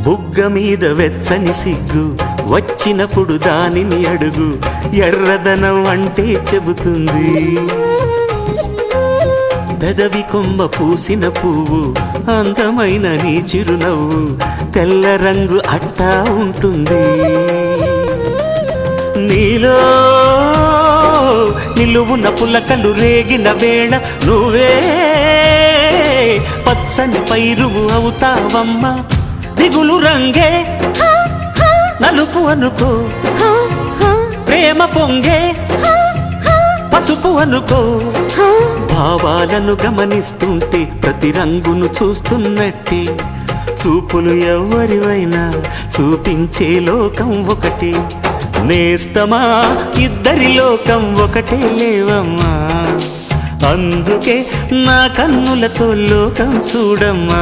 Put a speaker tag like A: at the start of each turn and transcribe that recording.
A: బుగ్గ మీద వెచ్చని సిగ్గు వచ్చినప్పుడు దానిని అడుగు, ఎర్రదనం అంటే చెబుతుంది. పెదవి కొమ్మ పూసిన పువ్వు అందమైన నీ చిరునవ్వు, తెల్ల రంగు అట్టా ఉంటుంది. నీలో నిలువున పులకలు రేగిన వేళ నువ్వే పచ్చని పైరువు అవుతావమ్మా. దిగులు రంగే నలుపు అనుకో, ప్రేమ పొంగే పసుపు అనుకో. భావాలను గమనిస్తుంటే ప్రతి రంగును చూస్తున్నట్టే, చూపులు ఎవరివైనా చూపించే లోకం ఒకటే. నేస్తమా ఇద్దరి లోకం ఒకటే లేవమ్మా, అందుకే నా కన్నులతో లోకం చూడమ్మా.